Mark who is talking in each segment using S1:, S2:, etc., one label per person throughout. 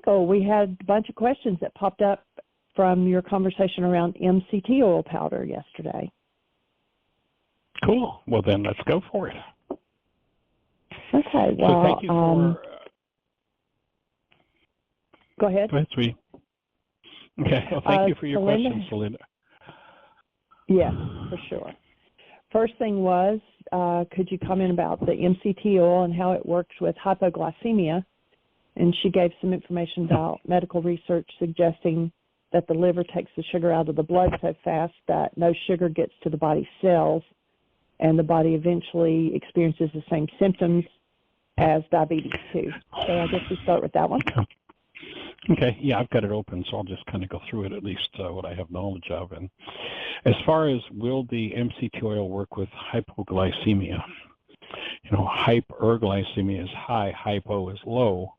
S1: Michael, we had a bunch of questions that popped up from your conversation around MCT oil powder yesterday.
S2: Cool. Well, then let's go for it.
S1: Okay. Well,
S2: so thank you for.
S1: Go ahead.
S2: Go ahead, sweetie. Okay. Well, thank you for your questions, Linda.
S1: Yes, for sure. First thing was, could you comment about the MCT oil and how it works with hypoglycemia? And she gave some information about medical research suggesting that the liver takes the sugar out of the blood so fast that no sugar gets to the body's cells, and the body eventually experiences the same symptoms as diabetes too. So I guess we start with that one.
S2: Okay, yeah, I've got it open, so I'll just kind of go through it, at least what I have knowledge of. And as far as will the MCT oil work with hypoglycemia, hyperglycemia is high, hypo is low.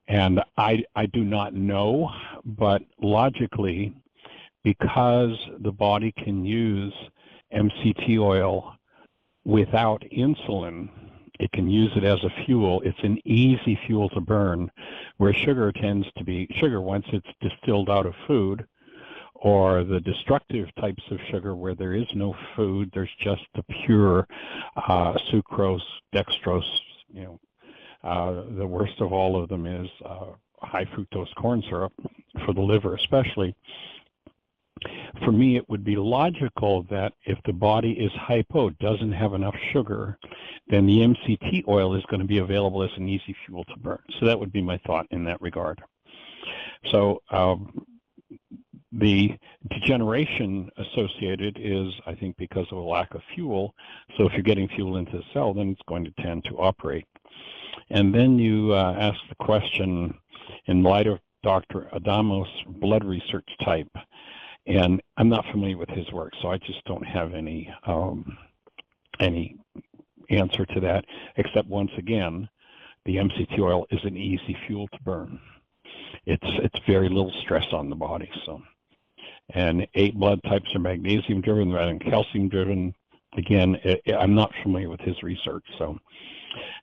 S2: And I do not know, but logically, because the body can use MCT oil without insulin, it can use it as a fuel. It's an easy fuel to burn, where sugar tends to be sugar once it's distilled out of food, or the destructive types of sugar where there is no food, there's just the pure sucrose, dextrose. The worst of all of them is high fructose corn syrup for the liver especially. For me, it would be logical that if the body is hypo, doesn't have enough sugar, then the MCT oil is going to be available as an easy fuel to burn. So that would be my thought in that regard. So the degeneration associated is, I think, because of a lack of fuel. So if you're getting fuel into the cell, then it's going to tend to operate. And then you ask the question, in light of Dr. Adamos' blood research type, and I'm not familiar with his work, so I just don't have any answer to that, except once again, the MCT oil is an easy fuel to burn. It's very little stress on the body. So, and 8 blood types are magnesium driven rather than calcium driven. Again, I'm not familiar with his research, so.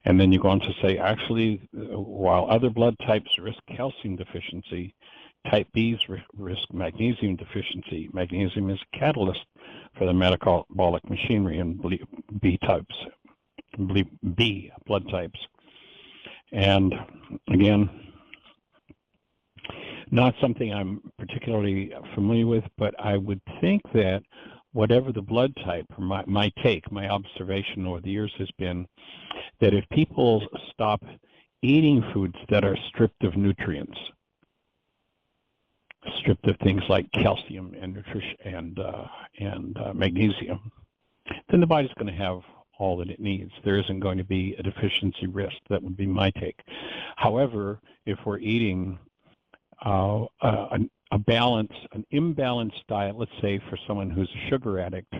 S2: And then you go on to say, actually, while other blood types risk calcium deficiency, type B's risk magnesium deficiency. Magnesium is a catalyst for the metabolic machinery in B blood types. And again, not something I'm particularly familiar with, but I would think that whatever the blood type, or my observation over the years has been that if people stop eating foods that are stripped of nutrients, stripped of things like calcium and nutrition and magnesium, then the body's going to have all that it needs. There isn't going to be a deficiency risk. That would be my take. However, if we're eating an imbalanced diet, let's say for someone who's a sugar addict,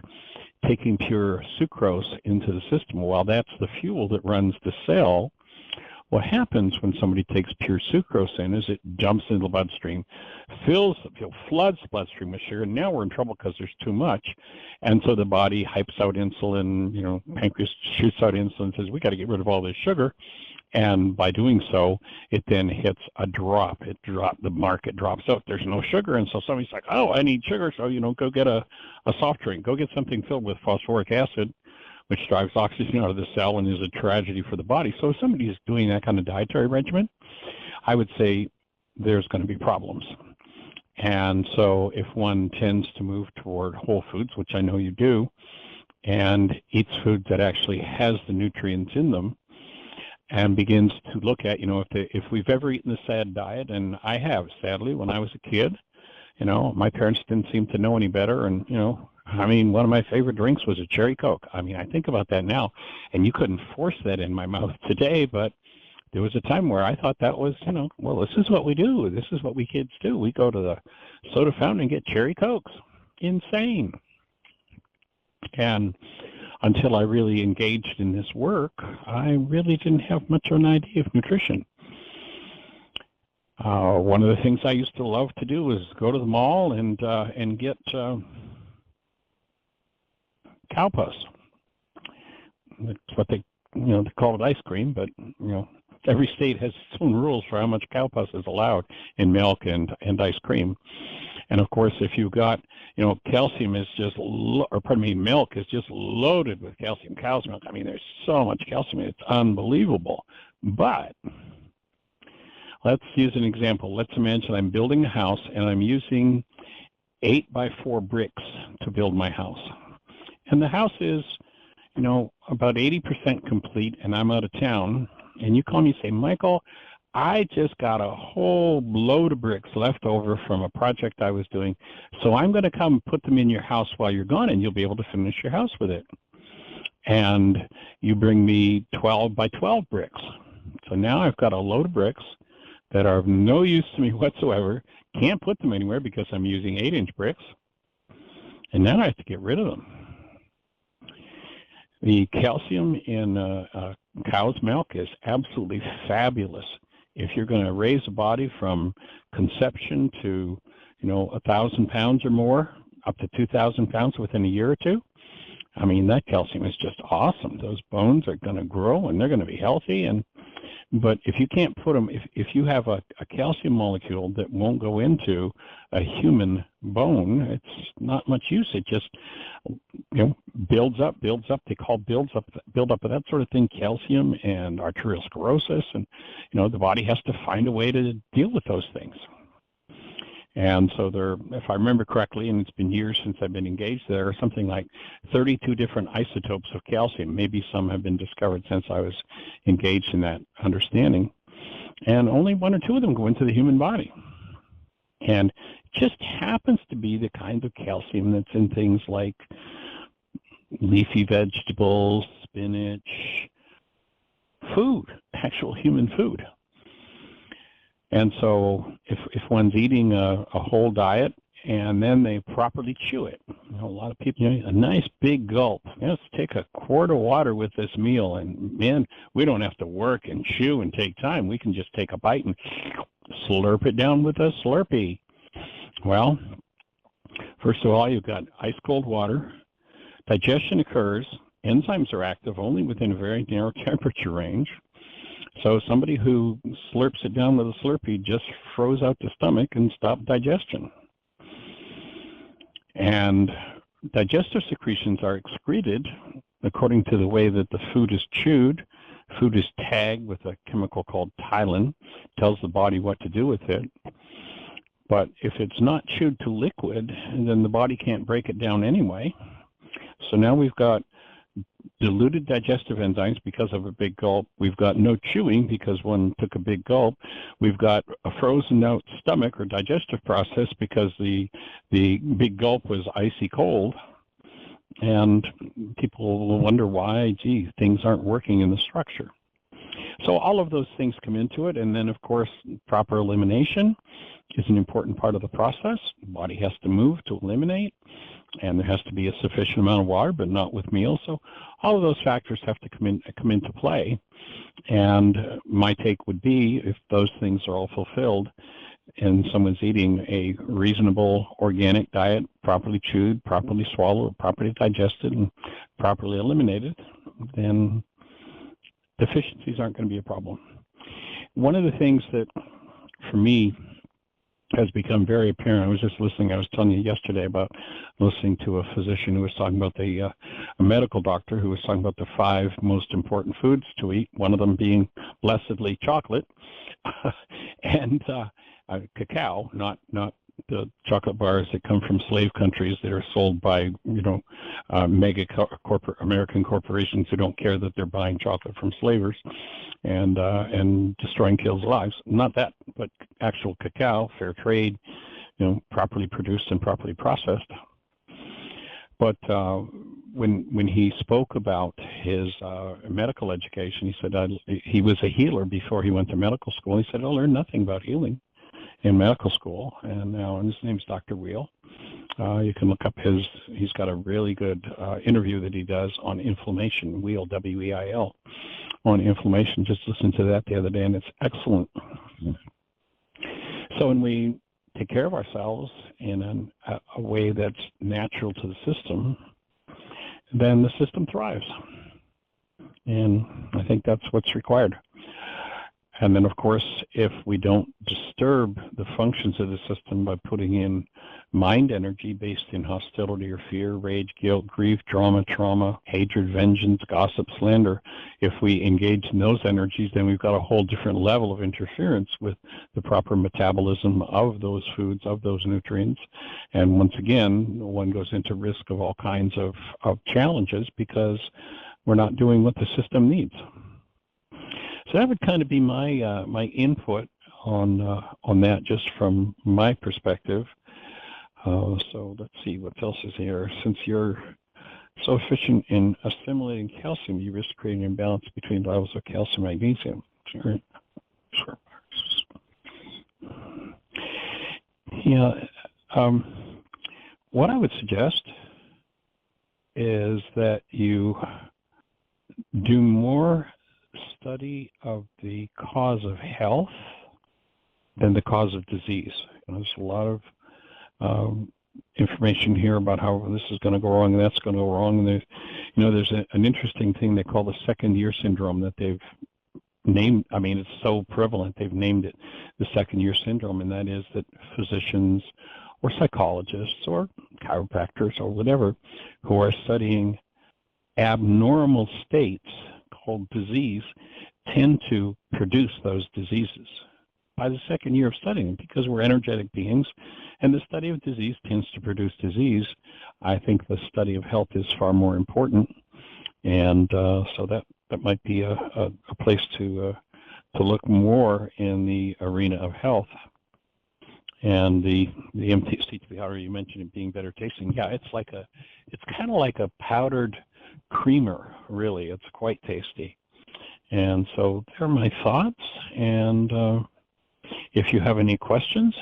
S2: taking pure sucrose into the system, while that's the fuel that runs the cell, what happens when somebody takes pure sucrose in is it jumps into the bloodstream, floods the bloodstream with sugar, and now we're in trouble because there's too much. And so the body hypes out insulin, pancreas shoots out insulin, says, we got to get rid of all this sugar. And by doing so, it then hits a drop. The market drops out. There's no sugar. And so somebody's like, oh, I need sugar. So, go get a soft drink. Go get something filled with phosphoric acid, which drives oxygen out of the cell and is a tragedy for the body. So if somebody is doing that kind of dietary regimen, I would say there's going to be problems. And so if one tends to move toward whole foods, which I know you do, and eats food that actually has the nutrients in them, and begins to look at, if we've ever eaten the SAD diet, and I have, sadly, when I was a kid, my parents didn't seem to know any better, and, one of my favorite drinks was a cherry Coke. I think about that now, and you couldn't force that in my mouth today, but there was a time where I thought that was, well, this is what we do. This is what we kids do. We go to the soda fountain and get cherry Cokes. Insane. And until I really engaged in this work, I really didn't have much of an idea of nutrition. One of the things I used to love to do was go to the mall and get cow puss. That's what they call it ice cream, but every state has its own rules for how much cow pus is allowed in milk and ice cream. And of course, if you've got, calcium is just, milk is just loaded with calcium. Cow's milk, I mean, there's so much calcium, it's unbelievable. But let's use an example. Let's imagine I'm building a house and I'm using 8x4 bricks to build my house. And the house is, about 80% complete, and I'm out of town. And you call me and say, Michael, I just got a whole load of bricks left over from a project I was doing, so I'm going to come put them in your house while you're gone, and you'll be able to finish your house with it. And you bring me 12x12 bricks. So now I've got a load of bricks that are of no use to me whatsoever, can't put them anywhere because I'm using 8-inch bricks, and now I have to get rid of them. The calcium in cow's milk is absolutely fabulous. If you're going to raise a body from conception to, 1,000 pounds or more, up to 2,000 pounds within a year or two, I mean, that calcium is just awesome. Those bones are going to grow and they're going to be healthy. But if you can't put them, if you have a calcium molecule that won't go into a human bone, it's not much use. It just, builds up. They call build up of that sort of thing, calcium and arteriosclerosis. And, the body has to find a way to deal with those things. And so if I remember correctly, and it's been years since I've been engaged, there are something like 32 different isotopes of calcium. Maybe some have been discovered since I was engaged in that understanding. And only 1 or 2 of them go into the human body. And it just happens to be the kind of calcium that's in things like leafy vegetables, spinach, food, actual human food. And so if one's eating a whole diet and then they properly chew it, a lot of people, a nice big gulp. Let's take a quart of water with this meal, and man, we don't have to work and chew and take time. We can just take a bite and slurp it down with a Slurpee. Well, first of all, you've got ice cold water. Digestion occurs. Enzymes are active only within a very narrow temperature range. So somebody who slurps it down with a Slurpee just froze out the stomach and stopped digestion. And digestive secretions are excreted according to the way that the food is chewed. Food is tagged with a chemical called ptyalin, tells the body what to do with it. But if it's not chewed to liquid, then the body can't break it down anyway. So now we've got diluted digestive enzymes because of a big gulp. We've got no chewing because one took a big gulp. We've got a frozen out stomach or digestive process because the big gulp was icy cold. And people will wonder why, things aren't working in the structure. So all of those things come into it. And then, of course, proper elimination is an important part of the process. The body has to move to eliminate. And there has to be a sufficient amount of water, but not with meals. So all of those factors have to come into play. And my take would be, if those things are all fulfilled and someone's eating a reasonable organic diet, properly chewed, properly swallowed, properly digested, and properly eliminated, then deficiencies aren't going to be a problem. One of the things that, for me, has become very apparent. I was just listening. I was telling you yesterday about listening to a physician who was talking about a medical doctor who was talking about the 5 most important foods to eat, one of them being blessedly chocolate and cacao, not the chocolate bars that come from slave countries that are sold by, mega American corporations who don't care that they're buying chocolate from slavers and destroying kids' lives. Not that, but actual cacao, fair trade, properly produced and properly processed. But when he spoke about his medical education, he said he was a healer before he went to medical school. He said, I learned nothing about healing in medical school, and his name's Dr. Wheel. You can look up he's got a really good interview that he does on inflammation, Wheel, W-E-I-L, on inflammation. Just listened to that the other day, and it's excellent. So when we take care of ourselves in a way that's natural to the system, then the system thrives. And I think that's what's required. And then, of course, if we don't disturb the functions of the system by putting in mind energy based in hostility or fear, rage, guilt, grief, drama, trauma, hatred, vengeance, gossip, slander, if we engage in those energies, then we've got a whole different level of interference with the proper metabolism of those foods, of those nutrients. And once again, one goes into risk of all kinds of challenges because we're not doing what the system needs. So that would kind of be my my input on that, just from my perspective. So let's see what else is here. Since you're so efficient in assimilating calcium, you risk creating an imbalance between levels of calcium and magnesium. Sure. Yeah. What I would suggest is that you do more study of the cause of health than the cause of disease. There's a lot of information here about how this is going to go wrong and that's going to go wrong. And there's an interesting thing they call the second year syndrome that they've named. I mean, it's so prevalent they've named it the second year syndrome, and that is that physicians or psychologists or chiropractors or whatever who are studying abnormal states called disease tend to produce those diseases by the second year of studying, because we're energetic beings and the study of disease tends to produce disease. I think the study of health is far more important, and so that might be a place to look more in the arena of health. And the MCT powder, you mentioned it being better tasting. Yeah, it's kind of like a powdered creamer, really. It's quite tasty. And so there are my thoughts. And if you have any questions,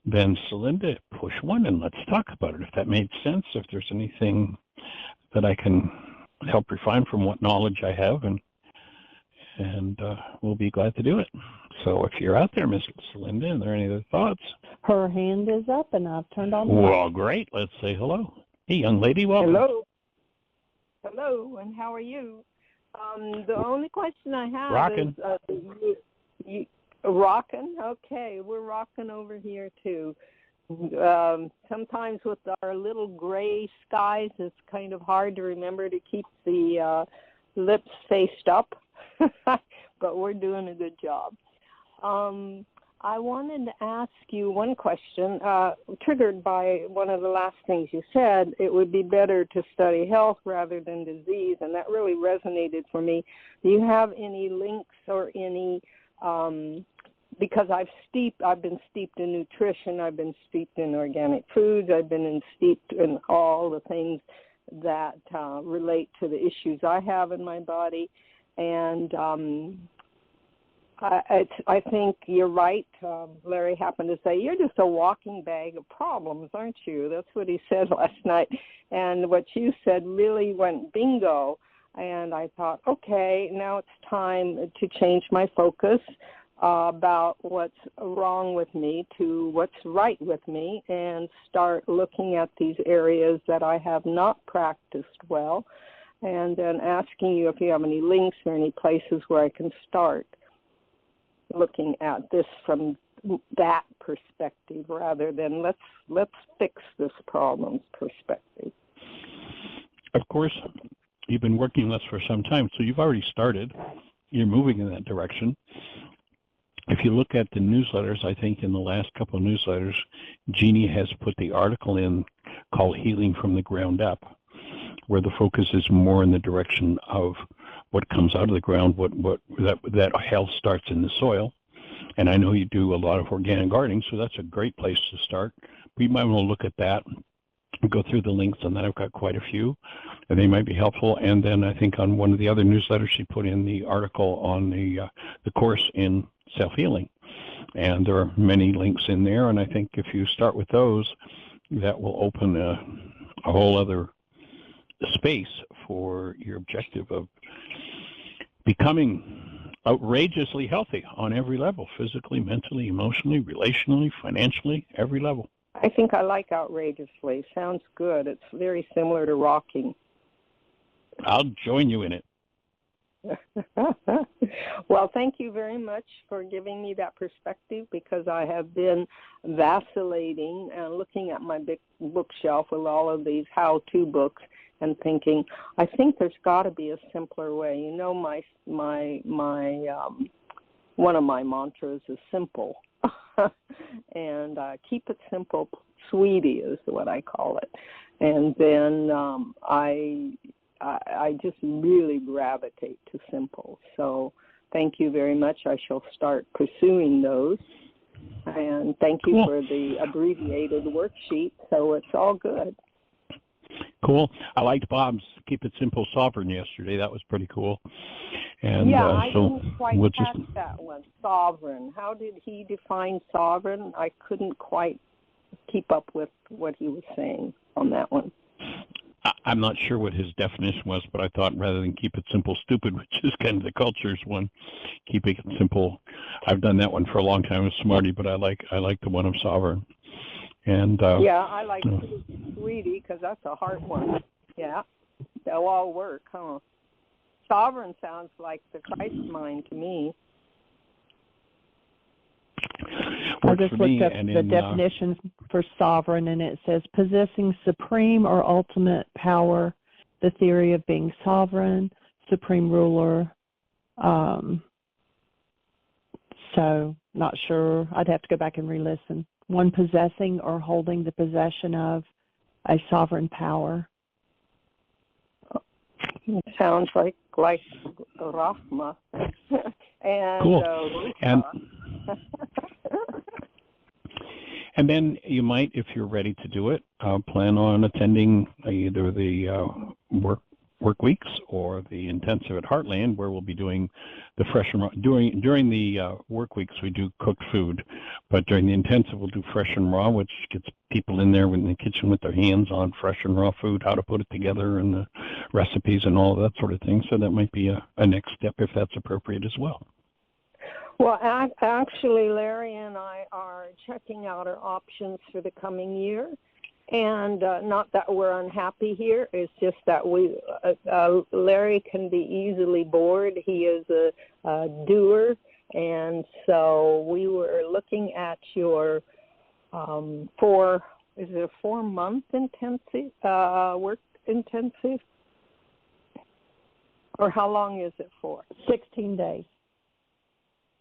S2: then Celinda, push one and let's talk about it. If that made sense, if there's anything that I can help refine from what knowledge I have, and we'll be glad to do it. So if you're out there, Miss Celinda, are there any other thoughts?
S1: Her hand is up, and I've turned on the
S2: Well,
S1: mic.
S2: great. Let's say hello. Hey, young lady, welcome.
S3: Hello. Hello, and how are you? The only question I have
S2: Rockin'.
S3: is, rocking? Okay, we're rocking over here, too. Sometimes with our little gray skies, it's kind of hard to remember to keep the lips faced up, but we're doing a good job. I wanted to ask you one question, triggered by one of the last things you said. It would be better to study health rather than disease, and that really resonated for me. Do you have any links or any, because I've been steeped in nutrition, I've been steeped in organic foods, I've been steeped in all the things that relate to the issues I have in my body, and I think you're right. Larry happened to say, you're just a walking bag of problems, aren't you? That's what he said last night. And what you said really went bingo. And I thought, okay, now it's time to change my focus about what's wrong with me to what's right with me, and start looking at these areas that I have not practiced well, and then asking you if you have any links or any places where I can start looking at this from that perspective rather than let's fix this problem's perspective.
S2: Of course, you've been working with us for some time, so you've already started. You're moving in that direction. If you look at the newsletters, I think in the last couple of newsletters, Jeannie has put the article in called Healing from the Ground Up, where the focus is more in the direction of what comes out of the ground, that health starts in the soil. And I know you do a lot of organic gardening, so that's a great place to start. We might want to look at that and go through the links on that. I've got quite a few, and they might be helpful. And then I think on one of the other newsletters, she put in the article on the course in self-healing. And there are many links in there, and I think if you start with those, that will open a whole other space for your objective of becoming outrageously healthy on every level, physically, mentally, emotionally, relationally, financially, every level.
S3: I think I like outrageously. Sounds good. It's very similar to rocking.
S2: I'll join you in it.
S3: Well, thank you very much for giving me that perspective, because I have been vacillating and looking at my big bookshelf with all of these how-to books and thinking, I think there's got to be a simpler way. You know, my one of my mantras is simple, and keep it simple, sweetie, is what I call it. And then I just really gravitate to simple. So thank you very much. I shall start pursuing those. And thank you for the abbreviated worksheet. So it's all good.
S2: Cool. I liked Bob's Keep It Simple Sovereign yesterday. That was pretty cool. And
S3: yeah, I didn't quite catch that one. Sovereign. How did he define sovereign? I couldn't quite keep up with what he was saying on that one.
S2: I'm not sure what his definition was, but I thought rather than keep it simple, stupid, which is kind of the culture's one, keeping it simple. I've done that one for a long time with Smarty, but I like the one of sovereign. And
S3: yeah, I like sweetie, because that's a hard one. Yeah, they'll all work, huh? Sovereign sounds like the Christ mind to me.
S1: I just looked up the definition for sovereign, and it says possessing supreme or ultimate power, the theory of being sovereign, supreme ruler. So not sure. I'd have to go back and re-listen. One possessing or holding the possession of a sovereign power.
S3: It sounds like Rahma. And,
S2: cool. And then you might, if you're ready to do it, plan on attending either the work weeks or the intensive at Heartland, where we'll be doing the fresh and raw. During the work weeks, we do cooked food, but during the intensive, we'll do fresh and raw, which gets people in there in the kitchen with their hands on fresh and raw food, how to put it together, and the recipes and all of that sort of thing. So that might be a next step if that's appropriate as well.
S3: Well, actually, Larry and I are checking out our options for the coming year. And not that we're unhappy here. It's just that Larry can be easily bored. He is a doer. And so we were looking at your is it a 4-month intensive, work intensive? Or how long is it for?
S1: 16 days.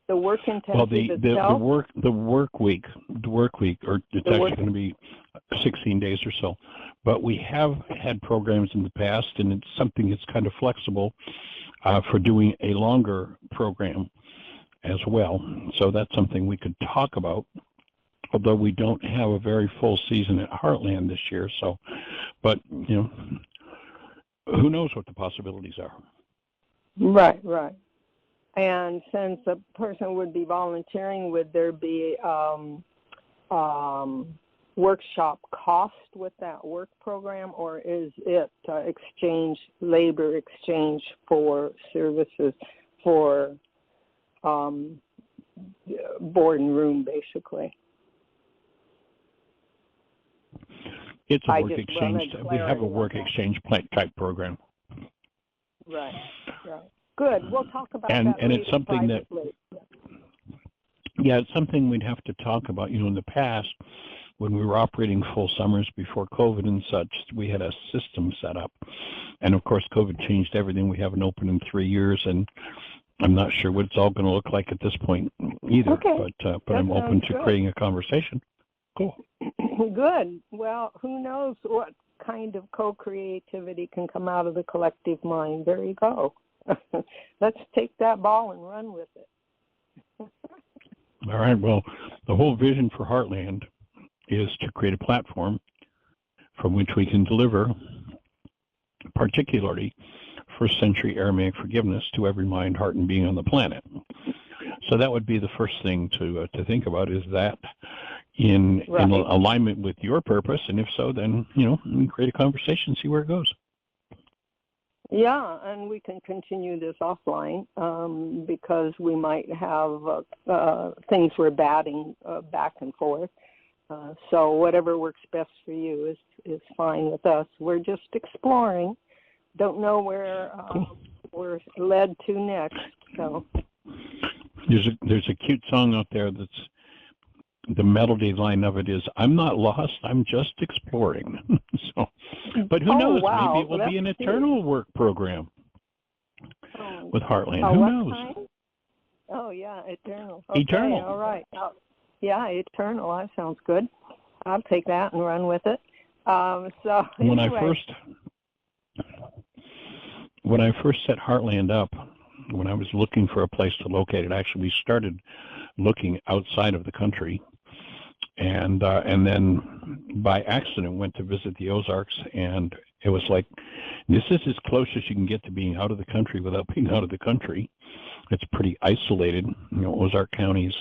S3: The work intensive
S2: well,
S3: itself?
S2: the work week, or it's actually going to be 16 days or so. But we have had programs in the past, and it's something that's kind of flexible for doing a longer program as well. So that's something we could talk about, although we don't have a very full season at Heartland this year. So, but, you know, who knows what the possibilities are.
S3: Right. And since a person would be volunteering, would there be workshop cost with that work program, or is it labor exchange for services for board and room, basically?
S2: It's a work exchange. We have a work exchange type program.
S3: Right. Good. We'll talk about that
S2: and
S3: later.
S2: It's something
S3: privately.
S2: it's something we'd have to talk about. You know, in the past, when we were operating full summers before COVID and such, we had a system set up. And of course, COVID changed everything. We haven't opened in 3 years, and I'm not sure what it's all going to look like at this point either.
S3: Okay.
S2: But I'm open to creating a conversation. Cool.
S3: Good. Well, who knows what kind of co-creativity can come out of the collective mind. There you go. Let's take that ball and run with it.
S2: All right. Well, the whole vision for Heartland is to create a platform from which we can deliver, particularly first-century Aramaic forgiveness to every mind, heart, and being on the planet. So that would be the first thing to think about, is that in alignment with your purpose, and if so, then, you know, we can create a conversation, see where it goes.
S3: Yeah, and we can continue this offline because we might have things we're batting back and forth. So whatever works best for you is fine with us. We're just exploring. Don't know where we're led to next. So
S2: there's a cute song out there that's the melody line of it is "I'm not lost, I'm just exploring." So, but who knows?
S3: Wow.
S2: Maybe it will be an eternal work program with Heartland. Who knows?
S3: Time? Oh yeah, eternal. Okay,
S2: eternal.
S3: All right. Yeah, eternal. That sounds good. I'll take that and run with it. So
S2: when
S3: anyway.
S2: When I first set Heartland up, when I was looking for a place to locate it, actually we started looking outside of the country, and then by accident went to visit the Ozarks, and it was like, this is as close as you can get to being out of the country without being out of the country. It's pretty isolated. You know, Ozark County's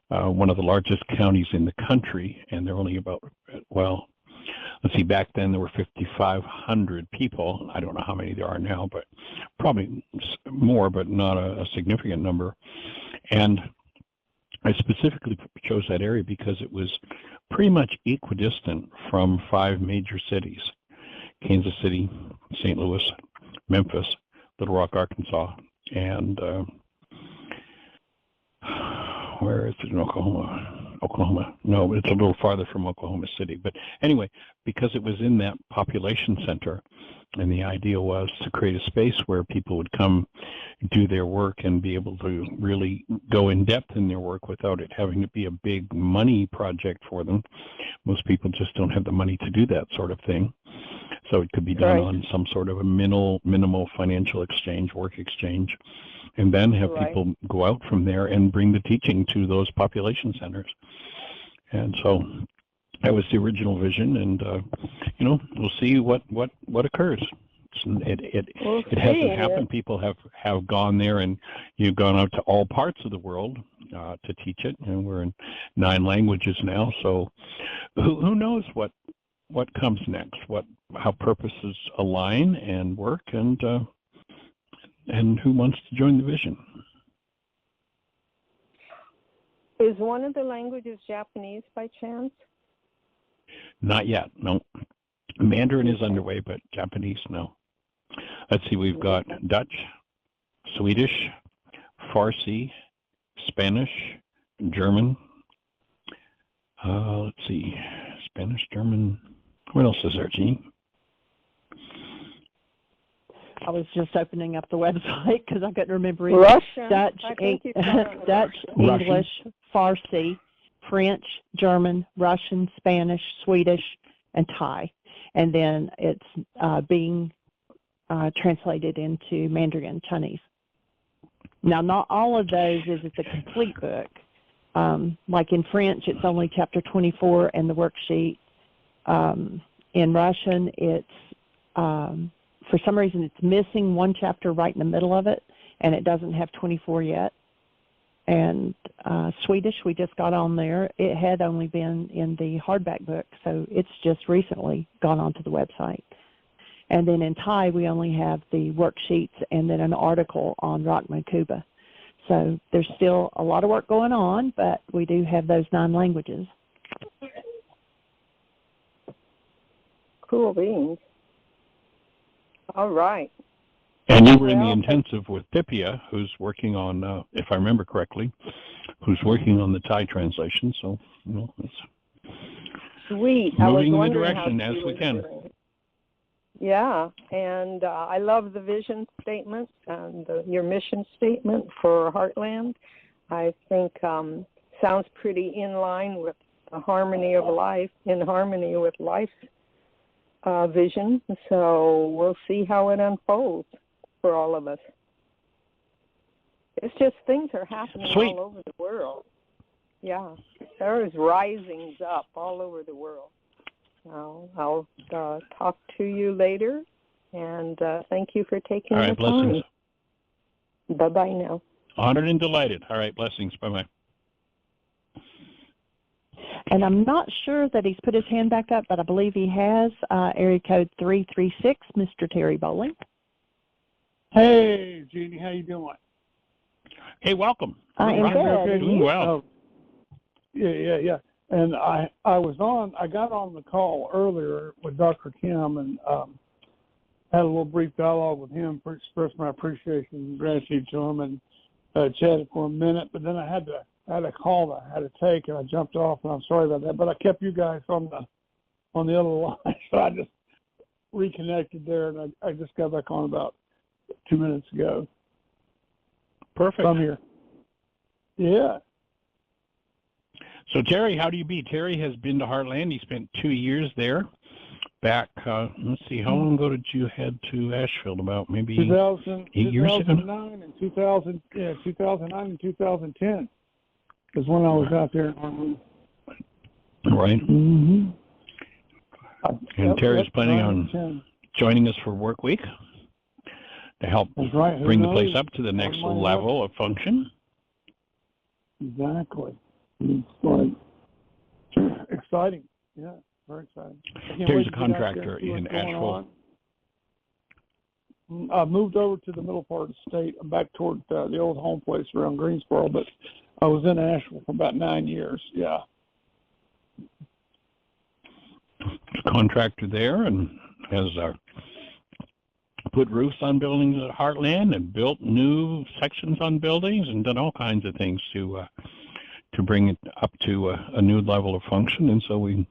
S2: one of the largest counties in the country, and they're only about, well, let's see, back then there were 5,500 people. I don't know how many there are now, but probably more, but not a significant number. And I specifically chose that area because it was pretty much equidistant from 5 major cities: Kansas City, St. Louis, Memphis, Little Rock, Arkansas, and where is it in Oklahoma? No, it's a little farther from Oklahoma City. But anyway, because it was in that population center, and the idea was to create a space where people would come do their work and be able to really go in depth in their work without it having to be a big money project for them. Most people just don't have the money to do that sort of thing. So it could be done on some sort of a minimal financial exchange, work exchange, and then have people go out from there and bring the teaching to those population centers. And so that was the original vision, and you know, we'll see what occurs. It hasn't happened. People have gone there, and you've gone out to all parts of the world to teach it, and we're in 9 languages now. So who knows what comes next? How purposes align and work, and who wants to join the vision?
S3: Is one of the languages Japanese by chance?
S2: Not yet, no. Mandarin is underway, but Japanese, no. Let's see, we've got Dutch, Swedish, Farsi, Spanish, German. Let's see, Spanish, German. What else is there, Jean?
S1: I was just opening up the website because I couldn't remember it.
S3: Russian.
S1: Dutch, English, Farsi, French, German, Russian, Spanish, Swedish, and Thai. And then it's being translated into Mandarin Chinese. Now, not all of those is it's a complete book. Like in French, it's only chapter 24 and the worksheet. In Russian, it's for some reason it's missing one chapter right in the middle of it, and it doesn't have 24 yet. And Swedish, we just got on there. It had only been in the hardback book, so it's just recently gone onto the website. And then in Thai, we only have the worksheets and then an article on Rockman Kuba. So there's still a lot of work going on, but we do have those 9 languages.
S3: Cool beans. All right.
S2: And you were in the intensive with Pipia, who's working on, if I remember correctly, who's working on the Thai translation. So, you know, it's
S3: sweet.
S2: Moving in the direction as we can.
S3: Yeah, and I love the vision statement and your mission statement for Heartland. I think sounds pretty in line with the harmony of life, in harmony with life's vision. So we'll see how it unfolds for all of us. It's just things are happening all over the world. Yeah, there is risings up all over the world. I'll talk to you later, and thank you for taking the time.
S2: Blessings.
S3: Bye-bye now.
S2: Honored and delighted. All right, blessings. Bye-bye.
S1: And I'm not sure that he's put his hand back up, but I believe he has. Area code 336, Mr. Terry Bowling.
S4: Hey, Jeannie, how you doing?
S2: Hey, welcome.
S1: I am good.
S2: Doing well.
S4: Yeah. And I got on the call earlier with Dr. Kim, and had a little brief dialogue with him, expressed my appreciation and gratitude to him, and chatted for a minute. But then I had a call that I had to take, and I jumped off, and I'm sorry about that. But I kept you guys on the other line, so I just reconnected there, and I just got back on about 2 minutes ago.
S2: Perfect.
S4: I'm here. Yeah.
S2: So Terry, how do you be? Terry has been to Heartland. He spent 2 years there. Back, let's see, how long ago did you head to Asheville? About maybe 8 years ago?
S4: 2009 and 2009 and 2010 is when I was out there.
S2: Right.
S4: Mm-hmm.
S2: And Terry's planning on joining us for Work Week to help bring the place up to the next level of function.
S4: Exactly. It's like exciting. Yeah, very exciting.
S2: Terry's a contractor in Asheville.
S4: I moved over to the middle part of the state. I'm back toward the old home place around Greensboro, but I was in Asheville for about 9 years. Yeah.
S2: Contractor there and has put roofs on buildings at Heartland and built new sections on buildings and done all kinds of things to bring it up to a new level of function. And so we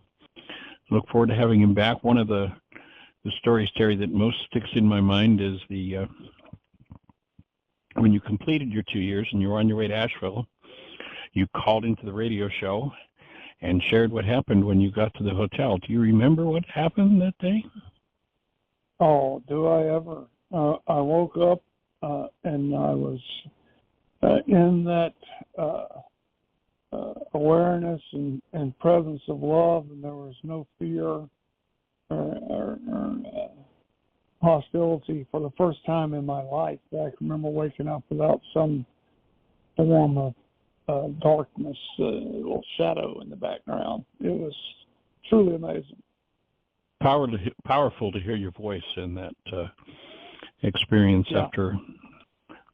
S2: look forward to having him back. One of the stories, Terry, that most sticks in my mind is when you completed your 2 years and you were on your way to Asheville, you called into the radio show and shared what happened when you got to the hotel. Do you remember what happened that day?
S4: Oh, do I ever? I woke up and I was in that awareness and presence of love, and there was no fear or hostility for the first time in my life. I can remember waking up without some form of darkness, a little shadow in the background. It was truly amazing.
S2: Powerful to hear your voice in that experience after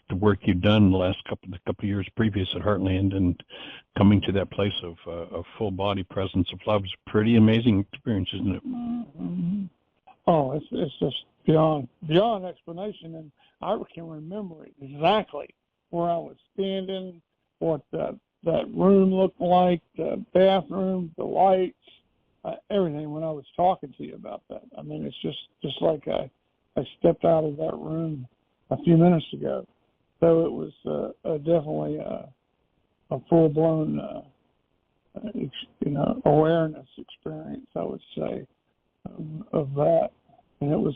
S2: the work you've done the last couple of years previous at Heartland, and coming to that place of full body presence of love is a pretty amazing experience, isn't it?
S4: Mm-hmm. Oh, it's just beyond explanation, and I can remember exactly where I was standing, what that room looked like, the bathroom, the lights, everything when I was talking to you about that. I mean, it's just like I stepped out of that room a few minutes ago. So it was definitely a full-blown, awareness experience, I would say, of that. And it was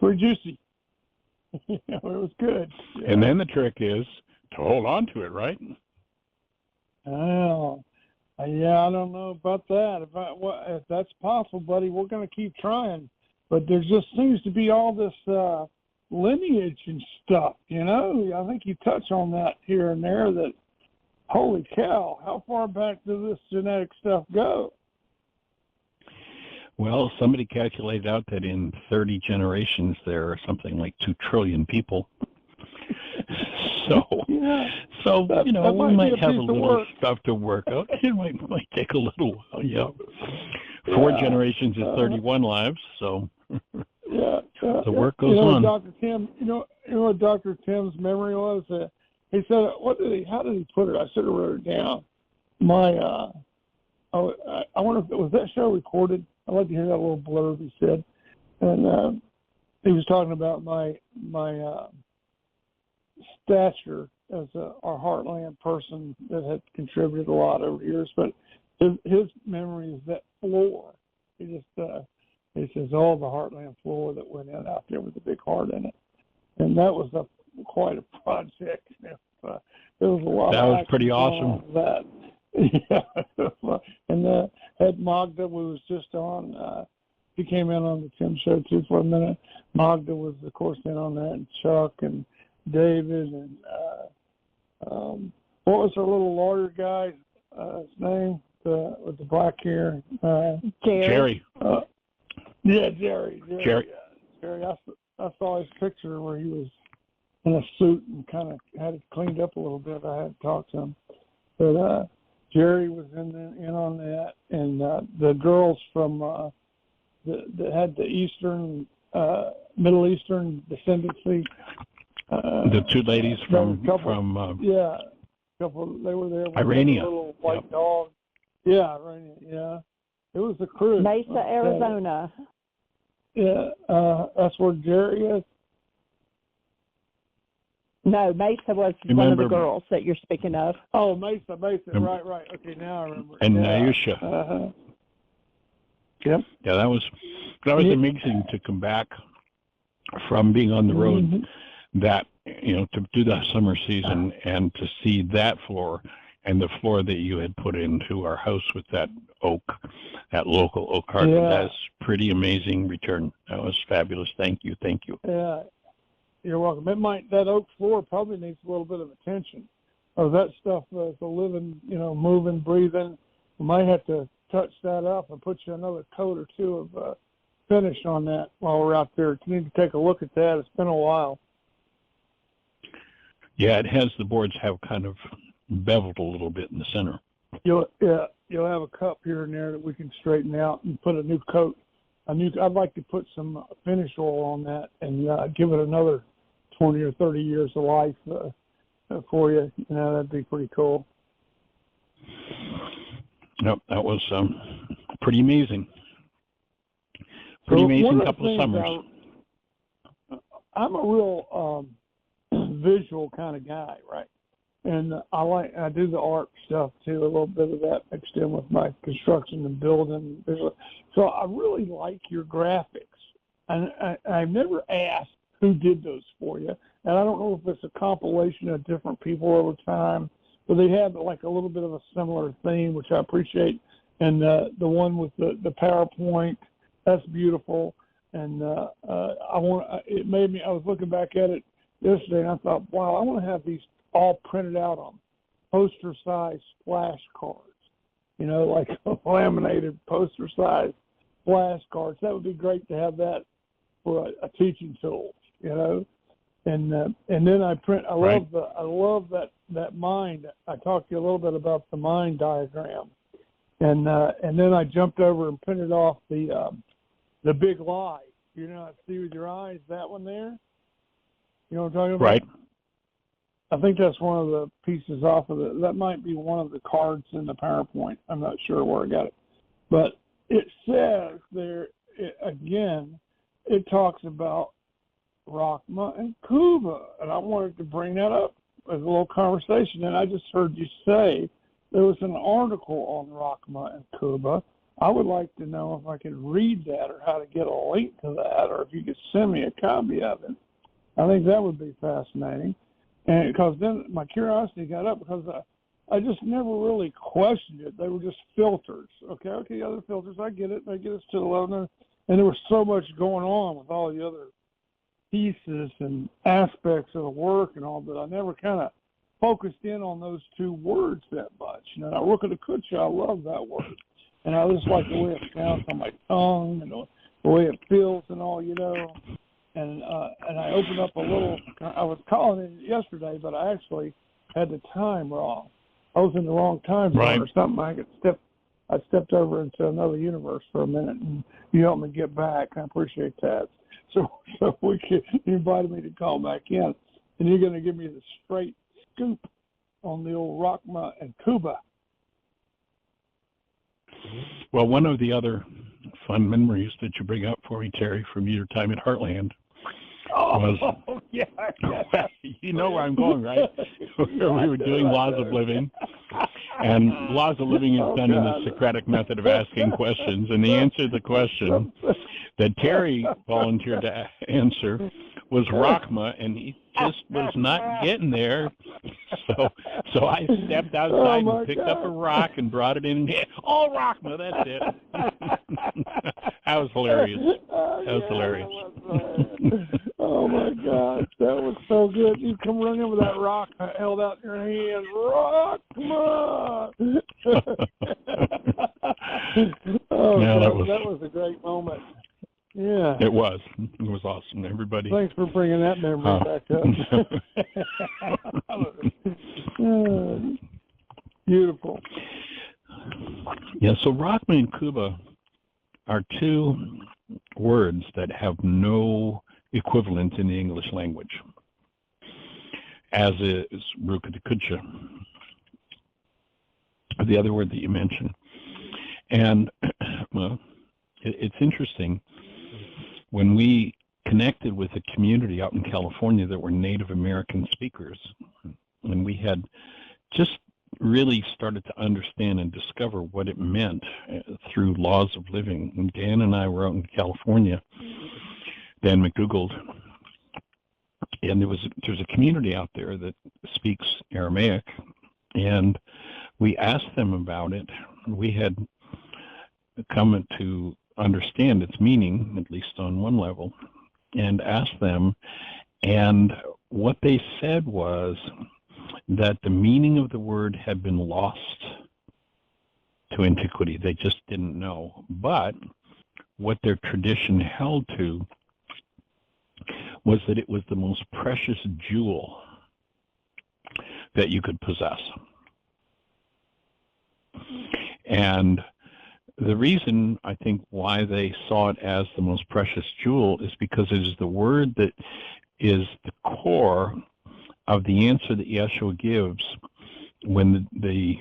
S4: pretty juicy. It was good. Yeah.
S2: And then the trick is to hold on to it, right?
S4: Oh, yeah, I don't know about that. If that's possible, buddy, we're going to keep trying. But there just seems to be all this lineage and stuff, I think you touch on that here and there, that, holy cow, how far back does this genetic stuff go?
S2: Well, somebody calculated out that in 30 generations there are something like 2 trillion people. So we might have a little stuff to work out. It might take a little while, yeah. 4 generations is 31 lives, so the work goes on.
S4: Dr. Tim, you know what Dr. Tim's memory was? He said, how did he put it? I should have wrote it down. I wonder if was that show recorded? I'd like to hear that little blurb he said. And he was talking about my stature as our Heartland person that had contributed a lot over the years, but his memory is that floor. He says, the Heartland floor that went in out there with the big heart in it, and that was quite a project. There was a lot. That
S2: was pretty awesome.
S4: That, yeah, and had Magda was just on. He came in on the Tim show too for a minute. Magda was, of course, in on that, and Chuck and David and what was our little lawyer guy? His name with the black hair.
S2: Jerry.
S4: Yeah, Jerry.
S2: Jerry.
S4: Jerry. I saw his picture where he was in a suit and kind of had it cleaned up a little bit. I had to talk to him, but Jerry was in on that, and the girls from that had the Eastern Middle Eastern descendancy.
S2: The two ladies from
S4: yeah, couple. They were there with
S2: Irania.
S4: a little white dog. Yeah, Irania. Yeah, it was a cruise.
S1: Mesa, Arizona.
S4: Yeah, that's where Jerry is.
S1: No, Mesa was one of the girls that you're speaking of.
S4: Oh, Mesa. Right. Okay, now I remember.
S2: And Naisha.
S4: Yep.
S2: Yeah, that was amazing to come back from being on the road, that, to do that summer season and to see that floor and the floor that you had put into our house with that local oak hardwood.
S4: Yeah.
S2: That's pretty amazing return. That was fabulous. Thank you.
S4: Yeah, you're welcome. That oak floor probably needs a little bit of attention. Or that stuff is a living, moving, breathing. We might have to touch that up and put you another coat or two of finish on that while we're out there. You need to take a look at that. It's been a while.
S2: Yeah, it has. The boards have kind of beveled a little bit in the center.
S4: You'll have a cup here and there that we can straighten out and put a new coat. I'd like to put some finish oil on that and give it another 20 or 30 years of life for you. That'd be pretty cool.
S2: Nope, that was pretty amazing. Pretty amazing couple of summers.
S4: I'm a real visual kind of guy, right? And I do the art stuff too, a little bit of that mixed in with my construction and building. So I really like your graphics. And I've never asked who did those for you. And I don't know if it's a compilation of different people over time, but they have like a little bit of a similar theme, which I appreciate. And the one with the PowerPoint, that's beautiful. And I was looking back at it yesterday and I thought, wow, I want to have these all printed out on poster-size flash cards, like laminated poster-size flash cards. That would be great to have that for a teaching tool, And then I print. I love that mind. I talked to you a little bit about the mind diagram, and then I jumped over and printed off the big lie. See with your eyes, that one there. You know what I'm talking about?
S2: Right.
S4: I think that's one of the pieces off of it. That might be one of the cards in the PowerPoint. I'm not sure where I got it. But it says there, it talks about Rachma and Kuba. And I wanted to bring that up as a little conversation. And I just heard you say there was an article on Rachma and Kuba. I would like to know if I could read that or how to get a link to that, or if you could send me a copy of it. I think that would be fascinating. And because then my curiosity got up because I just never really questioned it. They were just filters. Okay, other filters. I get it. They get us to the level. And there was so much going on with all the other pieces and aspects of the work and all that. I never kind of focused in on those two words that much. Now, Rukkadakucha, I love that word. And I just like the way it sounds on my tongue and the way it feels and all, And I opened up a little. I was calling it yesterday, but I actually had the time wrong. I was in the wrong time zone or something. I stepped over into another universe for a minute, and you helped me get back. I appreciate that. So you invited me to call back in, and you're going to give me the straight scoop on the old Rachma and Kuba.
S2: Well, one of the other fun memories that you bring up for me, Terry, from your time at Heartland was,
S4: yeah.
S2: You know where I'm going, right? Where we were doing laws of living. And laws of living is done in the Socratic method of asking questions. And the answer to the question that Terry volunteered to answer was Rachma, and he just was not getting there. So I stepped outside and picked up a rock and brought it in. Oh, Rachma, that's it. That was hilarious. That was hilarious.
S4: Oh, my gosh. That was so good. You come running with that rock held out in your hand. Rachma! That was a great moment. Yeah.
S2: It was. It was awesome. Everybody.
S4: Thanks for bringing that memory back up. Beautiful.
S2: Yeah, so Rachma and Kuba are two words that have no equivalent in the English language, as is Rukadikucha, the other word that you mentioned. And well, it's interesting. When we connected with a community out in California that were Native American speakers, and we had just really started to understand and discover what it meant through laws of living. And Dan and I were out in California, Dan McDougald, and there's a community out there that speaks Aramaic, and we asked them about it. We had come to understand its meaning, at least on one level, and asked them, and what they said was that the meaning of the word had been lost to antiquity. They just didn't know. But what their tradition held to was that it was the most precious jewel that you could possess. And the reason, I think, why they saw it as the most precious jewel is because it is the word that is the core of the answer that Yeshua gives when the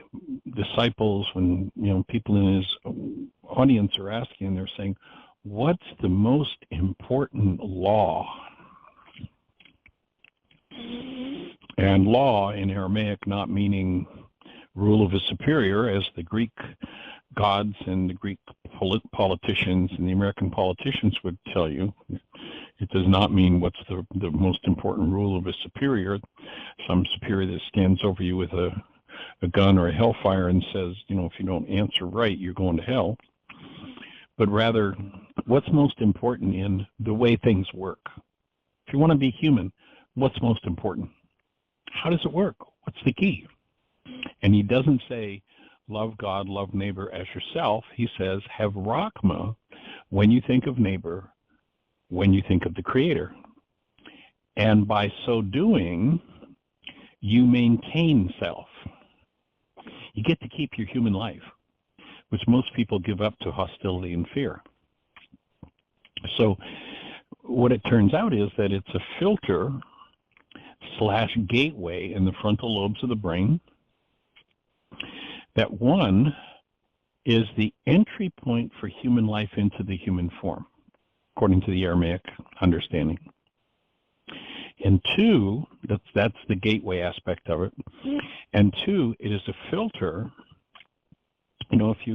S2: disciples, when people in his audience are asking, they're saying, what's the most important law? And law in Aramaic not meaning rule of a superior, as the Greek gods and the Greek politicians and the American politicians would tell you. It does not mean what's the most important rule of a superior, some superior that stands over you with a gun or a hellfire and says, if you don't answer right, you're going to hell. But rather, what's most important in the way things work? If you want to be human, what's most important? How does it work? What's the key? And he doesn't say, love God, love neighbor as yourself. He says, have Rachma when you think of neighbor, when you think of the Creator. And by so doing, you maintain self. You get to keep your human life, which most people give up to hostility and fear. So what it turns out is that it's a filter / gateway in the frontal lobes of the brain. That one is the entry point for human life into the human form, according to the Aramaic understanding. And two, that's the gateway aspect of it. And two, it is a filter. If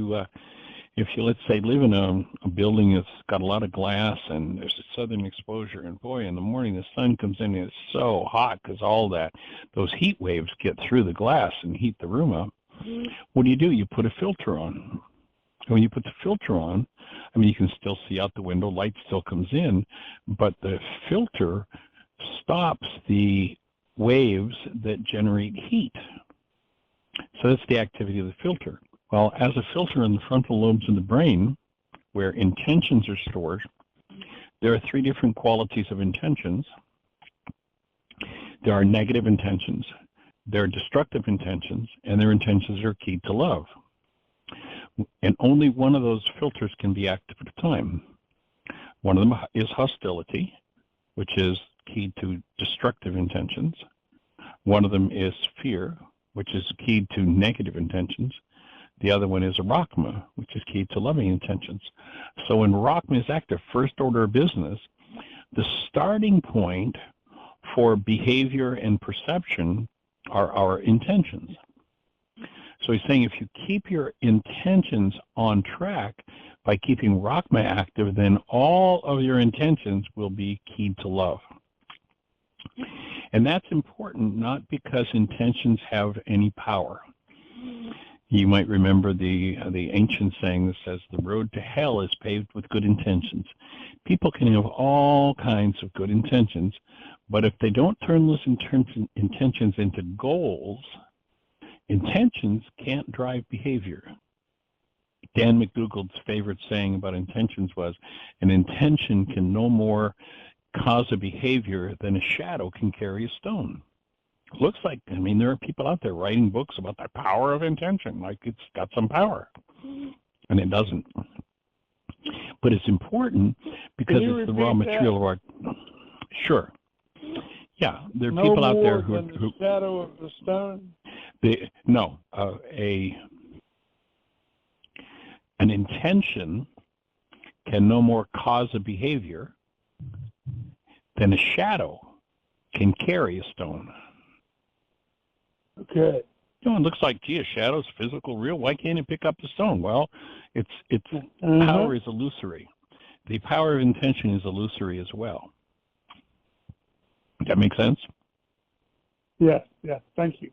S2: you let's say live in a building that's got a lot of glass and there's a southern exposure, and boy, in the morning the sun comes in and it's so hot because those heat waves get through the glass and heat the room up. What do? You put a filter on. And when you put the filter on, you can still see out the window, light still comes in, but the filter stops the waves that generate heat. So that's the activity of the filter. Well, as a filter in the frontal lobes of the brain, where intentions are stored, there are three different qualities of intentions. There are negative intentions, there are destructive intentions, and their intentions are keyed to love. And only one of those filters can be active at a time. One of them is hostility, which is keyed to destructive intentions. One of them is fear, which is keyed to negative intentions. The other one is a Rachma, which is keyed to loving intentions. So when Rachma is active, first order of business, the starting point for behavior and perception are our intentions. So he's saying if you keep your intentions on track by keeping Rachma active, then all of your intentions will be keyed to love. And that's important, not because intentions have any power. You might remember the ancient saying that says, the road to hell is paved with good intentions. People can have all kinds of good intentions, but if they don't turn those intentions into goals, intentions can't drive behavior. Dan McDougald's favorite saying about intentions was, an intention can no more cause a behavior than a shadow can carry a stone. Looks like, there are people out there writing books about the power of intention, like it's got some power, and it doesn't. but it's important because it's the raw material of our. Sure. Yeah, there are people out there who.
S4: The shadow of the stone.
S2: An intention can no more cause a behavior than a shadow can carry a stone.
S4: Okay.
S2: It looks like, gee, a shadow's physical, real. Why can't it pick up the stone? Well, its power is illusory. The power of intention is illusory as well. Does that make sense?
S4: Yeah. Thank you.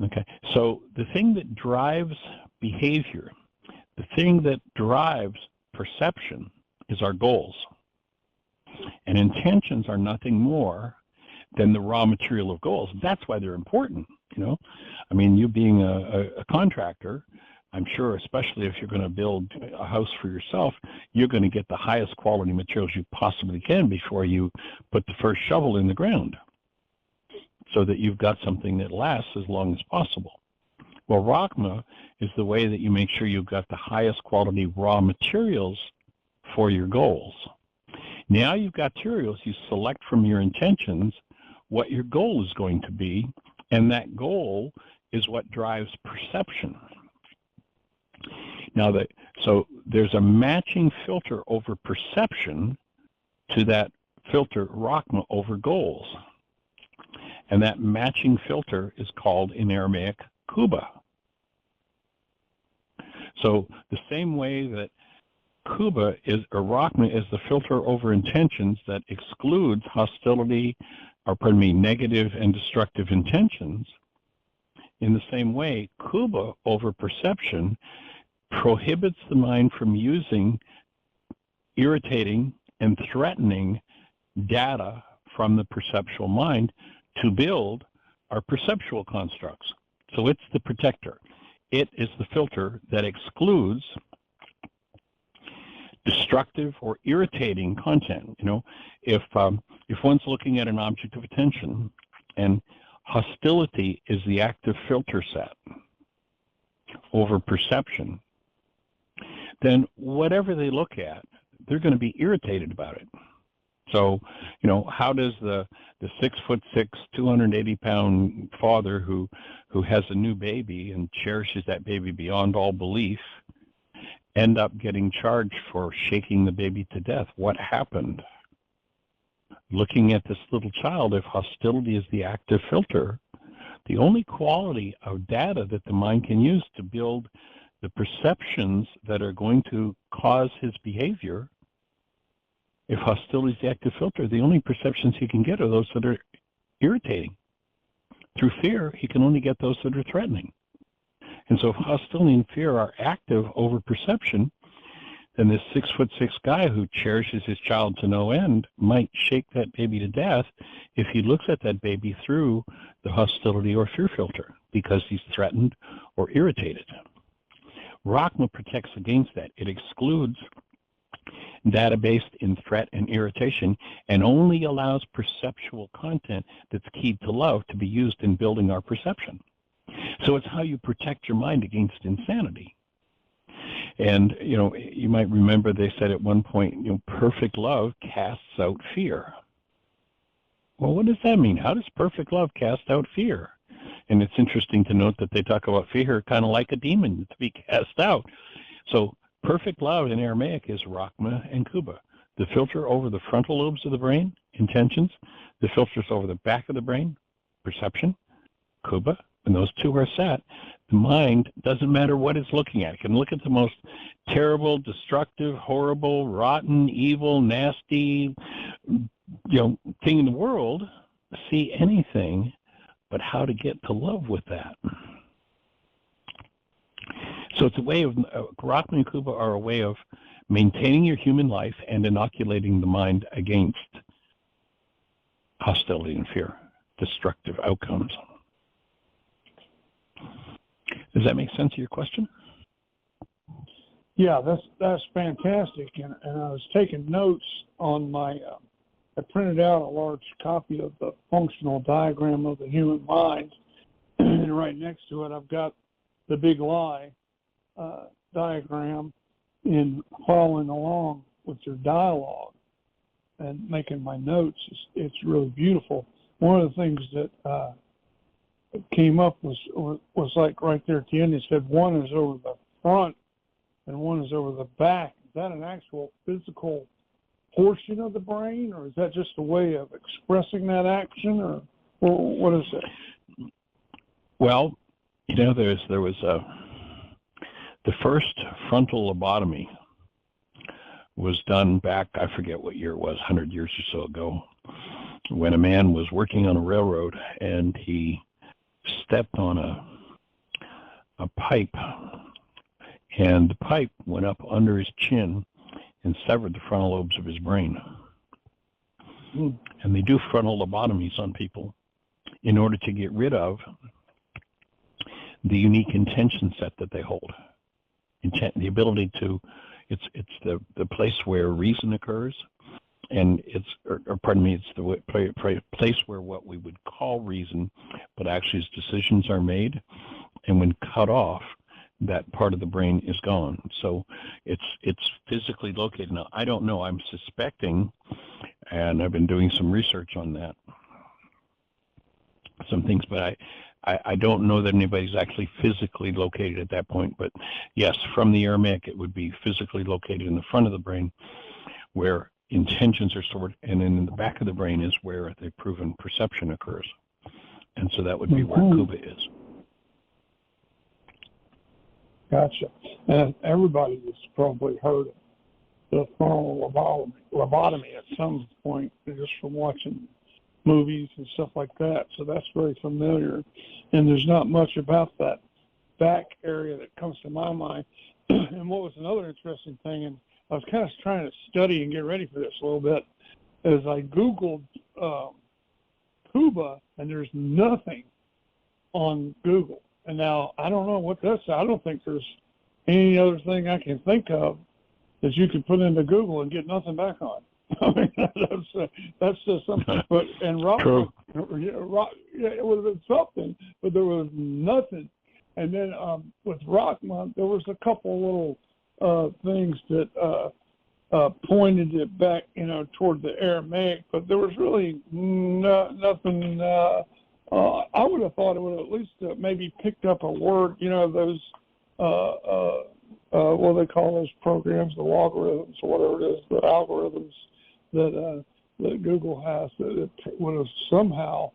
S2: Okay. So the thing that drives behavior, the thing that drives perception is our goals. And intentions are nothing more than the raw material of goals. That's why they're important, I mean, you being a contractor, I'm sure, especially if you're going to build a house for yourself, you're going to get the highest quality materials you possibly can before you put the first shovel in the ground, so that you've got something that lasts as long as possible. Well, Rachma is the way that you make sure you've got the highest quality raw materials for your goals. Now you've got materials, you select from your intentions what your goal is going to be, and that goal is what drives perception. Now, so there's a matching filter over perception to that filter Rachma over goals. And that matching filter is called, in Aramaic, Kuba. So the same way that Kuba is, or Rachma is the filter over intentions that excludes hostility, negative and destructive intentions, in the same way, Kuba over perception prohibits the mind from using irritating and threatening data from the perceptual mind to build our perceptual constructs. So it's the protector. It is the filter that excludes destructive or irritating content. If one's looking at an object of attention and hostility is the active filter set over perception, then whatever they look at, they're going to be irritated about it. So, how does the 6'6", 280-pound father who has a new baby and cherishes that baby beyond all belief end up getting charged for shaking the baby to death? What happened? Looking at this little child, if hostility is the active filter, the only quality of data that the mind can use to build the perceptions that are going to cause his behavior, if hostility is the active filter, the only perceptions he can get are those that are irritating. Through fear, he can only get those that are threatening. And so if hostility and fear are active over perception, then this 6'6" guy who cherishes his child to no end might shake that baby to death if he looks at that baby through the hostility or fear filter because he's threatened or irritated. Rachma protects against that. It excludes data based in threat and irritation and only allows perceptual content that's keyed to love to be used in building our perception. So it's how you protect your mind against insanity. And, you might remember they said at one point, perfect love casts out fear. Well, what does that mean? How does perfect love cast out fear? And it's interesting to note that they talk about fear kind of like a demon to be cast out. So perfect love in Aramaic is Rachma and Kuba. The filter over the frontal lobes of the brain, intentions. The filters over the back of the brain, perception, Kuba. When those two are set, the mind doesn't matter what it's looking at. It can look at the most terrible, destructive, horrible, rotten, evil, nasty, thing in the world, see anything but how to get to love with that. So it's a way of, Rachma and Kuba are a way of maintaining your human life and inoculating the mind against hostility and fear, destructive outcomes. Does that make sense of your question?
S4: Yeah, that's fantastic. And I was taking notes on my, I printed out a large copy of the functional diagram of the human mind. And right next to it, I've got the big lie diagram. in following along with your dialogue and making my notes. It's really beautiful. One of the things that came up was like right there at the end. It said one is over the front and one is over the back. Is that an actual physical portion of the brain, or is that just a way of expressing that action, or what is it?
S2: Well, there was the first frontal lobotomy was done back, I forget what year it was, 100 years or so ago, when a man was working on a railroad and he stepped on a pipe, and the pipe went up under his chin and severed the frontal lobes of his brain. And they do frontal lobotomies on people in order to get rid of the unique intention set that they hold. The ability to, it's the place where reason occurs, and it's the place where what we would call reason, but actually as decisions are made, and when cut off, that part of the brain is gone. So it's physically located. Now, I don't know, I'm suspecting, and I've been doing some research on that, some things, but I don't know that anybody's actually physically located at that point. But yes, from the Aramaic, it would be physically located in the front of the brain where intentions are stored, and then in the back of the brain is where the proven perception occurs. And so that would be where Kuba is.
S4: Gotcha. And everybody has probably heard of the frontal lobotomy at some point, just from watching movies and stuff like that. So that's very familiar. And there's not much about that back area that comes to my mind. And what was another interesting thing, and I was kind of trying to study and get ready for this a little bit, is I Googled Cuba, and there's nothing on Google. And now, I don't know what that's, I don't think there's any other thing I can think of that you could put into Google and get nothing back on. I mean, that's just something. But and rock, it would have been something, but there was nothing. And then with Rock Month, there was a couple little things that pointed it back, toward the Aramaic, but there was really nothing. I would have thought it would have at least maybe picked up a word, those what do they call those programs, the logarithms, or whatever it is, the algorithms that Google has, that it would have somehow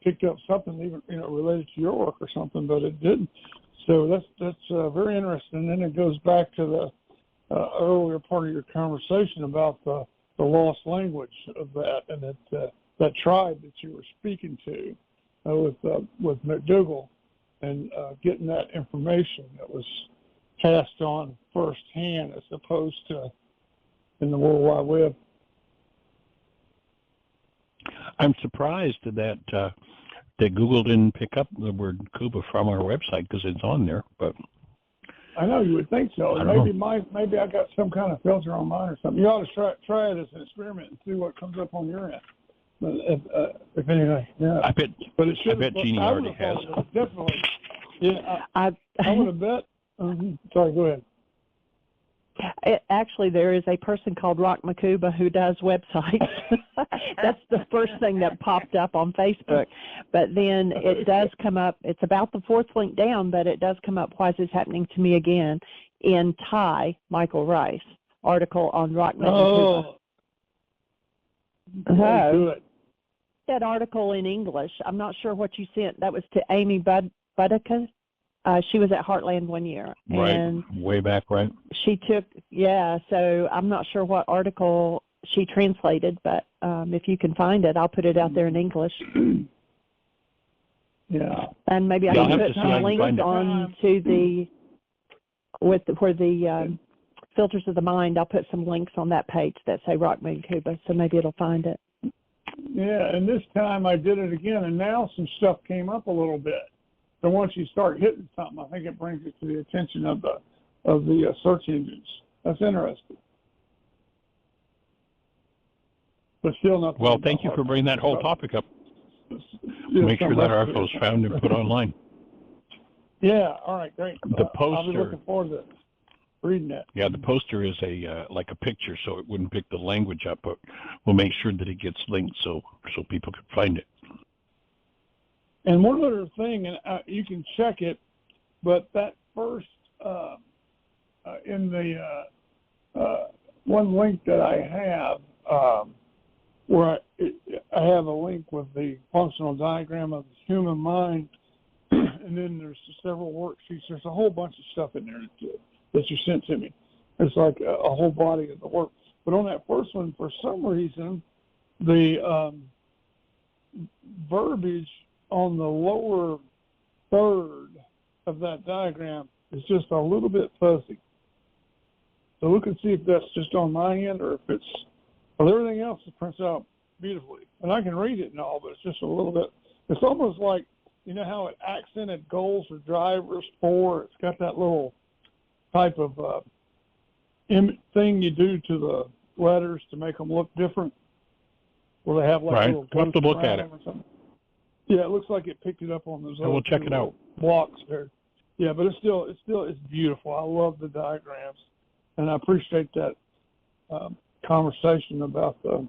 S4: picked up something even related to your work or something, but it didn't. So that's very interesting. And then it goes back to the earlier part of your conversation about the lost language of that, and that tribe that you were speaking to with McDougall, and getting that information that was passed on firsthand as opposed to in the World Wide Web.
S2: I'm surprised that Google didn't pick up the word Cuba from our website, because it's on there. But
S4: I know you would think so. Maybe I got some kind of filter on mine or something. You ought to try it as an experiment and see what comes up on your end. But if anything, yeah.
S2: I bet Jeannie already has.
S4: Definitely. Yeah, I would have bet. Sorry, go ahead.
S1: Actually, there is a person called Rock Makuba who does websites. That's the first thing that popped up on Facebook. But then it does come up, it's about the fourth link down, but it does come up, Why Is This Happening to Me Again, in Thai, Michael Ryce, article on Rock Makuba.
S4: Good.
S1: That article in English, I'm not sure what you sent. That was to Amy Budica. She was at Heartland one year.
S2: Right,
S1: and
S2: way back, right?
S1: She took, so I'm not sure what article she translated, but if you can find it, I'll put it out there in English.
S4: Yeah.
S1: And maybe I can put some links on to where the Filters of the Mind, I'll put some links on that page that say Rock Cuba, so maybe it'll find it.
S4: Yeah, and this time I did it again, and now some stuff came up a little bit. So once you start hitting something, I think it brings it to the attention of the search engines. That's interesting. But still not.
S2: Well, thank you for bringing that whole topic up. Make sure that article is found and put online.
S4: Yeah. All right. Great.
S2: The poster.
S4: I'll be looking forward to it. reading that.
S2: Yeah, the poster is like a picture, so it wouldn't pick the language up, but we'll make sure that it gets linked so people can find it.
S4: And one other thing, and you can check it, but that first in the one link that I have, where I have a link with the functional diagram of the human mind, and then there's several worksheets. There's a whole bunch of stuff in there that you sent to me. It's like a whole body of the work. But on that first one, for some reason, the verbiage on the lower third of that diagram is just a little bit fuzzy. So look and see if that's just on my end or if it's, well, everything else prints out beautifully. And I can read it and all, but it's just a little bit, it's almost like, you know how it accented goals for drivers for, it's got that little type of thing you do to the letters to make them look different, where they have like little
S2: we'll have to look at it.
S4: Or something. Yeah, it looks like it picked it up on those
S2: we'll check it out.
S4: Blocks there. Yeah, but it's beautiful. I love the diagrams, and I appreciate that conversation about the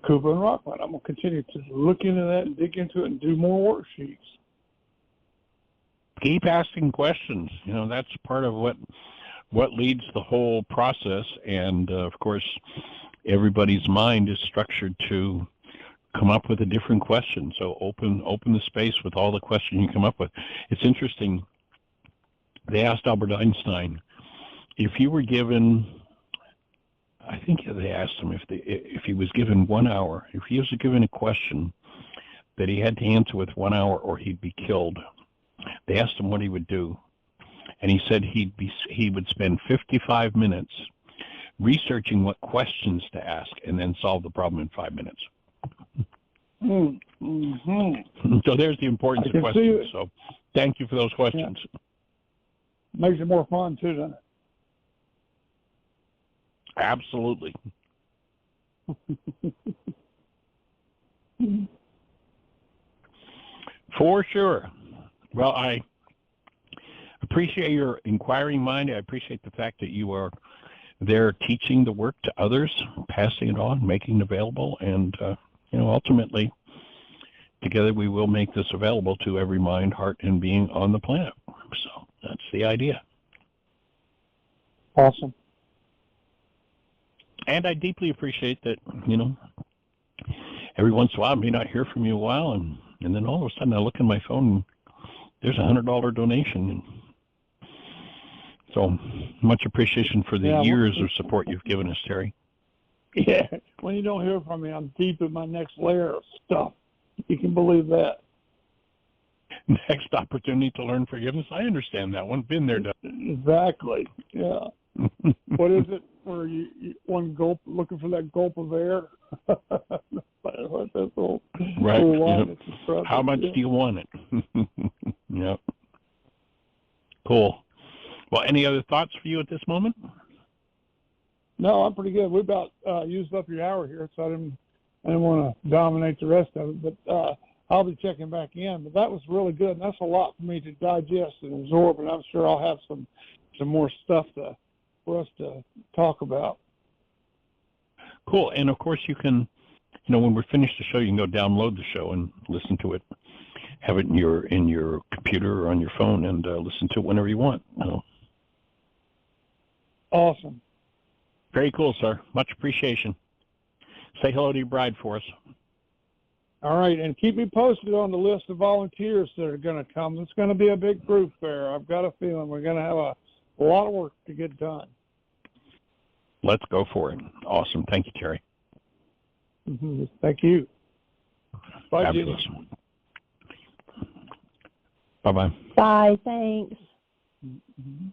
S4: Kuba and Rockland. I'm going to continue to look into that and dig into it and do more worksheets.
S2: Keep asking questions. You know, that's part of what leads the whole process. And, of course, everybody's mind is structured to come up with a different question. So open the space with all the questions you come up with. It's interesting. They asked Albert Einstein, if you were given, I think they asked him if he was given 1 hour, if he was given a question that he had to answer with 1 hour or he'd be killed. They asked him what he would do, and he said he would spend 55 minutes researching what questions to ask and then solve the problem in 5 minutes.
S4: Mm-hmm.
S2: So there's the importance of questions. So thank you for those questions.
S4: Yeah. Makes it more fun too, doesn't it?
S2: Absolutely. For sure. Well, I appreciate your inquiring mind. I appreciate the fact that you are there teaching the work to others, passing it on, making it available, and ultimately, together we will make this available to every mind, heart, and being on the planet. So that's the idea.
S4: Awesome.
S2: And I deeply appreciate that, every once in a while I may not hear from you a while, and then all of a sudden I look in my phone and there's a $100 donation. So much appreciation for the years of support you've given us, Terry.
S4: Yeah, when you don't hear from me, I'm deep in my next layer of stuff. You can believe that.
S2: Next opportunity to learn forgiveness. I understand that one. Been there, done.
S4: Exactly. Yeah. What is it? Where you one gulp, looking for that gulp of air?
S2: Right. Yep. How much do you want it? Yep. Cool. Well, any other thoughts for you at this moment?
S4: No, I'm pretty good. We about used up your hour here, so I didn't want to dominate the rest of it. But I'll be checking back in. But that was really good, and that's a lot for me to digest and absorb. And I'm sure I'll have some more stuff for us to talk about.
S2: Cool. And of course, you can, when we're finished the show, you can go download the show and listen to it. Have it in your computer or on your phone, and listen to it whenever you want.
S4: Awesome.
S2: Very cool, sir. Much appreciation. Say hello to your bride for us.
S4: All right, and keep me posted on the list of volunteers that are going to come. It's going to be a big group there. I've got a feeling we're going to have a lot of work to get done.
S2: Let's go for it. Awesome. Thank you, Terry.
S4: Mm-hmm. Thank you. Bye,
S2: Fabulous.
S4: Jenny.
S2: Bye-bye.
S1: Bye. Thanks.
S4: Mm-hmm.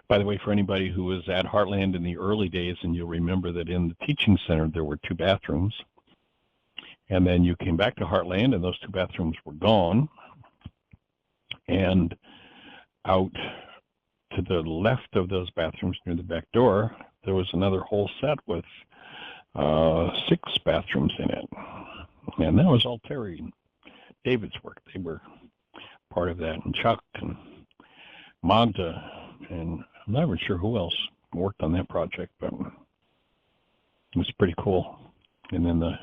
S2: By the way, for anybody who was at Heartland in the early days, and you'll remember that in the teaching center there were 2 bathrooms, and then you came back to Heartland and those 2 bathrooms were gone, and out to the left of those bathrooms near the back door there was another whole set with 6 bathrooms in it, and that was all Terry and David's work. They were part of that, and Chuck and Magda and I'm not even sure who else worked on that project, but it was pretty cool. And then
S1: the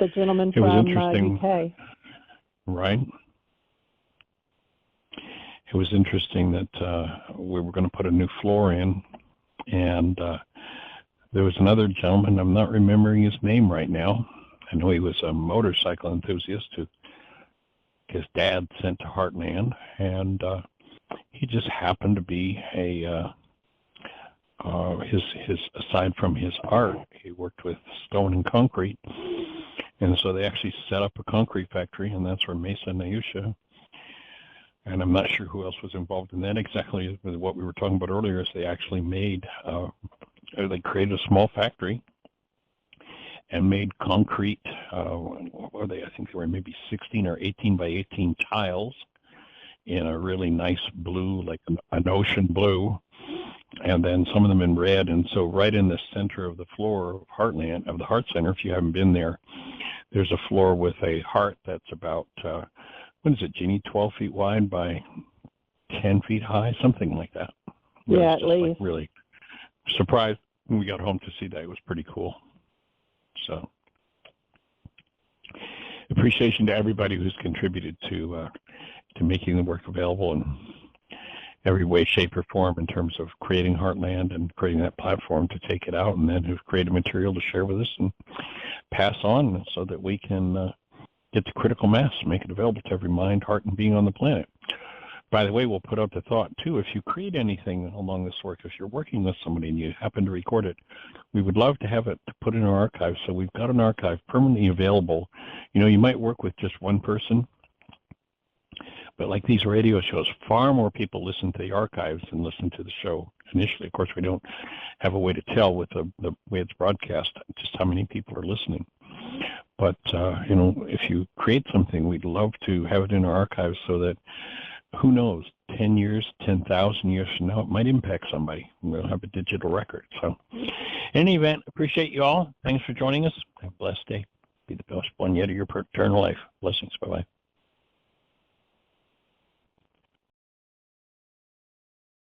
S1: gentleman
S2: it was
S1: from
S2: interesting,
S1: UK.
S2: right? It was interesting that we were going to put a new floor in, and there was another gentleman, I'm not remembering his name right now. I know he was a motorcycle enthusiast who his dad sent to Heartland, and he just happened to be his aside from his art, he worked with stone and concrete, and so they actually set up a concrete factory, and that's where Mesa Nayusha, and I'm not sure who else was involved in that exactly. What we were talking about earlier is they actually made they created a small factory and made concrete, what were they? I think they were maybe 16 or 18 by 18 tiles in a really nice blue, like an ocean blue, and then some of them in red. And so right in the center of the floor of Heartland, of the Heart Center, if you haven't been there, there's a floor with a heart that's about, what is it, Jeannie, 12 feet wide by 10 feet high, something like that.
S1: Yeah, at least.
S2: Like really surprised when we got home to see that. It was pretty cool. So appreciation to everybody who's contributed to making the work available in every way, shape, or form in terms of creating Heartland and creating that platform to take it out, and then who've created material to share with us and pass on so that we can get to critical mass and make it available to every mind, heart, and being on the planet. By the way, we'll put out the thought, too, if you create anything along this work, if you're working with somebody and you happen to record it, we would love to have it to put in our archive. So we've got an archive permanently available. You know, you might work with just one person, but like these radio shows, far more people listen to the archives than listen to the show initially. Of course, we don't have a way to tell with the way it's broadcast just how many people are listening. But, you know, if you create something, we'd love to have it in our archives so that, who knows, 10 years, 10,000 years from now, it might impact somebody. We'll have a digital record. So in any event, appreciate you all. Thanks for joining us. Have a blessed day. Be the best one yet of your eternal life. Blessings. Bye-bye.